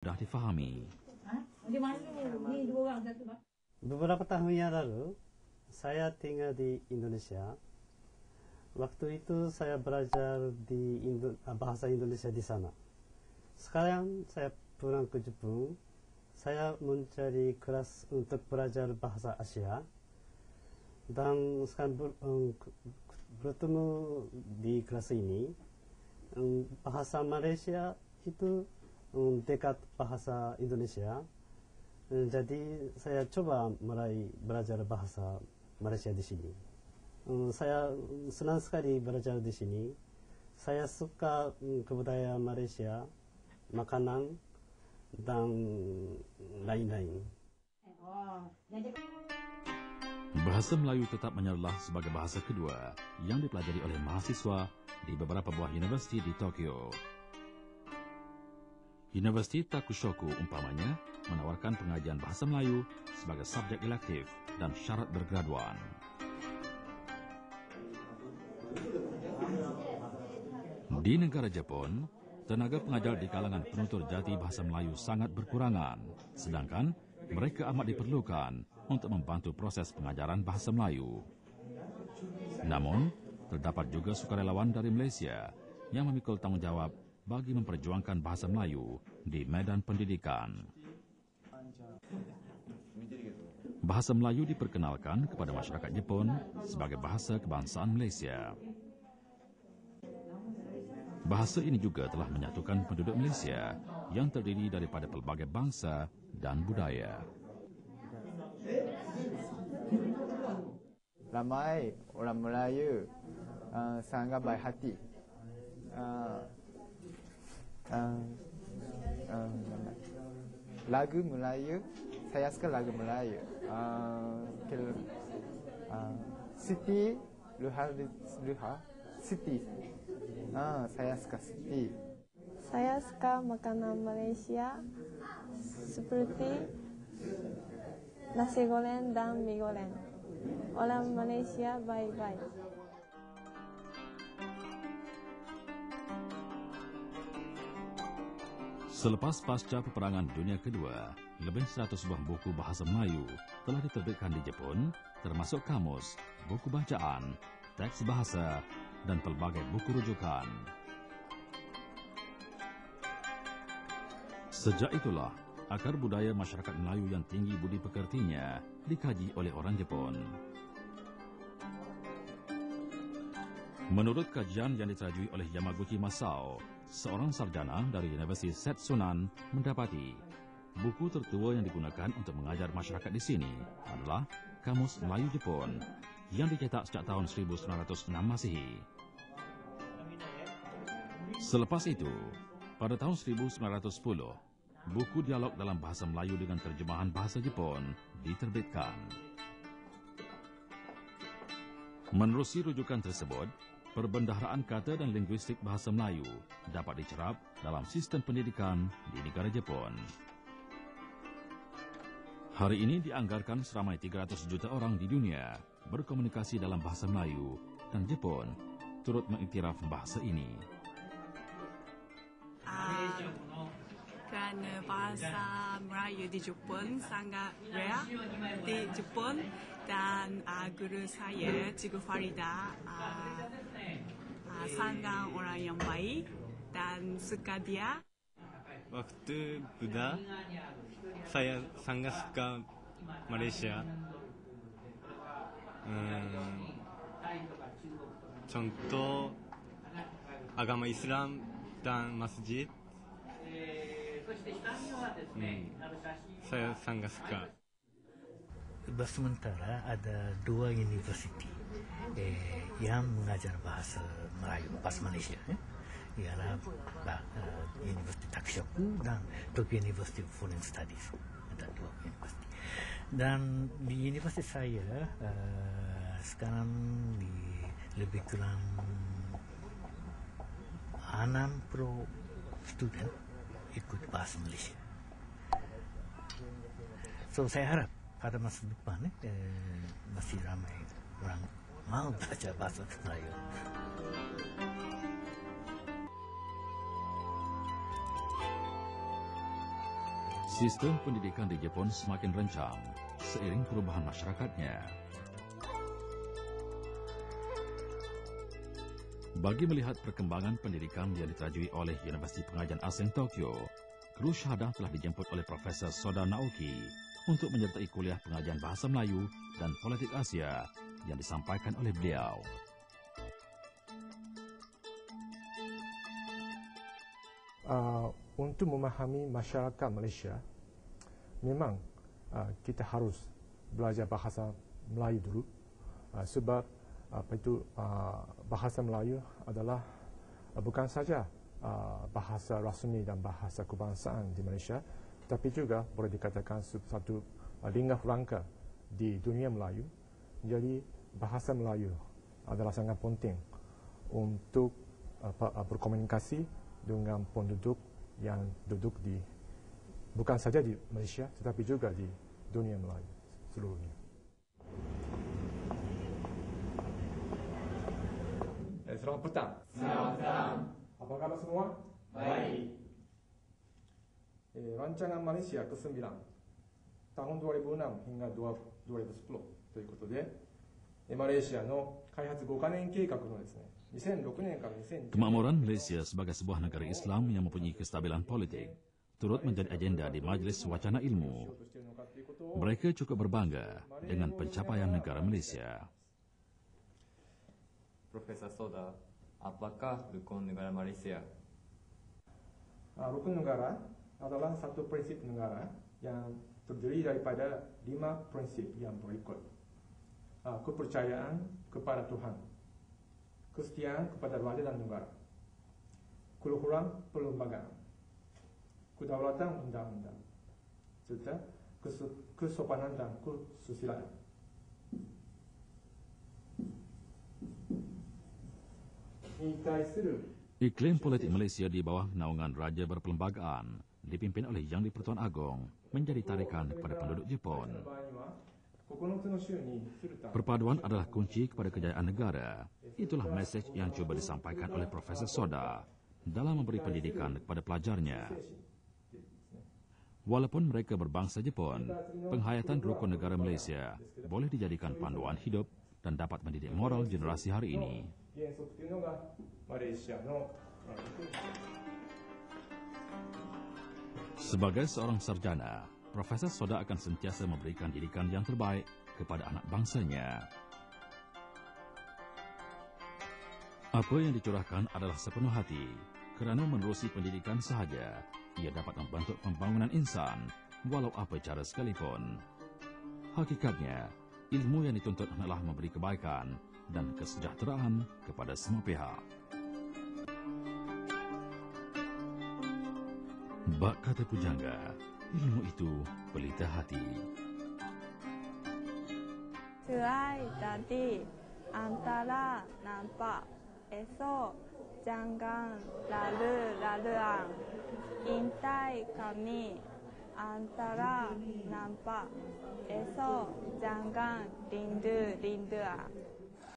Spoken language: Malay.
mudah difahami. Beberapa tahun yang lalu, saya tinggal di Indonesia. Waktu itu saya belajar di bahasa Indonesia di sana. Sekarang saya pulang ke Jepang. Saya mencari kelas untuk belajar bahasa Asia. Dan sekarang bertemu di kelas ini. Bahasa Malaysia itu dekat bahasa Indonesia. Jadi saya coba mulai belajar bahasa Malaysia di sini. Saya senang sekali belajar di sini. Saya suka kebudayaan Malaysia, makanan, dan lain-lain. Bahasa Melayu tetap menyerlah sebagai bahasa kedua yang dipelajari oleh mahasiswa di beberapa buah universiti di Tokyo. Universiti Takushoku umpamanya menawarkan pengajian bahasa Melayu sebagai subjek elektif dan syarat bergraduan. Di negara Jepun, tenaga pengajar di kalangan penutur jati bahasa Melayu sangat berkurangan, sedangkan mereka amat diperlukan untuk membantu proses pengajaran bahasa Melayu. Namun, terdapat juga sukarelawan dari Malaysia yang memikul tanggung jawab bagi memperjuangkan bahasa Melayu di medan pendidikan. Bahasa Melayu diperkenalkan kepada masyarakat Jepun sebagai bahasa kebangsaan Malaysia. Bahasa ini juga telah menyatukan penduduk Malaysia yang terdiri daripada pelbagai bangsa dan budaya. Ramai orang Melayu sangat baik hati. Lagu Melayu, saya suka lagu Melayu. Siti, Luha, Siti. Saya suka Siti. Saya suka makanan Malaysia seperti nasi goreng dan mie goreng. Orang Malaysia baik-baik. Selepas pasca peperangan dunia kedua, lebih 100 buah buku bahasa Melayu telah diterbitkan di Jepun, termasuk kamus, buku bacaan, teks bahasa, dan pelbagai buku rujukan. Sejak itulah, akar budaya masyarakat Melayu yang tinggi budi pekertinya dikaji oleh orang Jepun. Menurut kajian yang diterajui oleh Yamaguchi Masao, seorang sarjana dari Universiti Setsunan mendapati buku tertua yang digunakan untuk mengajar masyarakat di sini adalah Kamus Melayu Jepun yang dicetak sejak tahun 1906 Masehi. Selepas itu, pada tahun 1910, buku dialog dalam bahasa Melayu dengan terjemahan bahasa Jepun diterbitkan. Menerusi rujukan tersebut, perbendaharaan kata dan linguistik bahasa Melayu dapat dicerap dalam sistem pendidikan di negara Jepun. Hari ini dianggarkan seramai 300 juta orang di dunia berkomunikasi dalam bahasa Melayu dan Jepun turut mengiktiraf bahasa ini. Kerana bahasa Melayu di Jepun sangat rare di Jepun dan guru saya, Cikgu Farida, sangat orang yang baik dan suka dia. Waktu muda, saya sangat suka Malaysia. Contoh agama Islam dan masjid. Saya sangat suka. Sementara ada 2 universiti yang mengajar bahasa Melayu, bahasa Malaysia. Ialah Universiti Takushoku dan Tokyo University of Foreign Studies. Ada 2 universiti. Dan di universiti saya sekarang lebih kurang 60 student ikut bahasa Malaysia. So saya harap pada masa depan masih ramai orang mau belajar bahasa Melayu. Sistem pendidikan di Jepun semakin rencang seiring perubahan masyarakatnya. Bagi melihat perkembangan pendidikan yang diterajui oleh Universiti Pengajian Asing Tokyo, kru syahadah telah dijemput oleh Profesor Soda Naoki untuk menyertai kuliah pengajian bahasa Melayu dan politik Asia yang disampaikan oleh beliau. Untuk memahami masyarakat Malaysia, memang kita harus belajar bahasa Melayu dulu, sebab bahasa Melayu adalah bukan saja bahasa rasmi dan bahasa kebangsaan di Malaysia, tapi juga boleh dikatakan satu lingkar rangka di dunia Melayu. Jadi bahasa Melayu adalah sangat penting untuk berkomunikasi dengan penduduk yang duduk bukan saja di Malaysia tetapi juga di dunia Melayu seluruhnya. Selamat petang. Selamat petang. Apa kabar semua? Baik. Rancangan Malaysia ke-9 tahun 2006 hingga 2010 ということで、マレーシアの開発5カ年計画のですね、2006年から2010年 Kemakmuran Malaysia sebagai sebuah negara Islam yang mempunyai kestabilan politik turut menjadi agenda di Majlis Wacana Ilmu. Mereka cukup berbangga dengan pencapaian negara Malaysia. Profesor Soda, apakah rukun negara Malaysia? Rukun negara adalah satu prinsip negara yang terdiri daripada 5 prinsip yang berikut. Kepercayaan kepada Tuhan, kesetiaan kepada raja dan negara, keluhuran perlembagaan, kedaulatan undang-undang, serta kesopanan dan kesusilaan. Iklim politik Malaysia di bawah naungan Raja Berperlembagaan dipimpin oleh Yang di-Pertuan Agong menjadi tarikan kepada penduduk Jepun. Perpaduan adalah kunci kepada kejayaan negara. Itulah mesej yang cuba disampaikan oleh Profesor Soda dalam memberi pendidikan kepada pelajarnya. Walaupun mereka berbangsa Jepun, penghayatan rukun negara Malaysia boleh dijadikan panduan hidup dan dapat mendidik moral generasi hari ini. Sebagai seorang sarjana, Profesor Soda akan sentiasa memberikan didikan yang terbaik kepada anak bangsanya. Apa yang dicurahkan adalah sepenuh hati, kerana menerusi pendidikan sahaja, ia dapat membentuk pembangunan insan, walau apa cara sekalipun. Hakikatnya, ilmu yang dituntut adalah memberi kebaikan dan kesejahteraan kepada semua pihak. Bak kata pujangga, ilmu itu pelita hati. Cerai tadi antara nampak, esok jangan lalu-laluan. Intai kami antara nampak, esok jangan rindu-rinduan.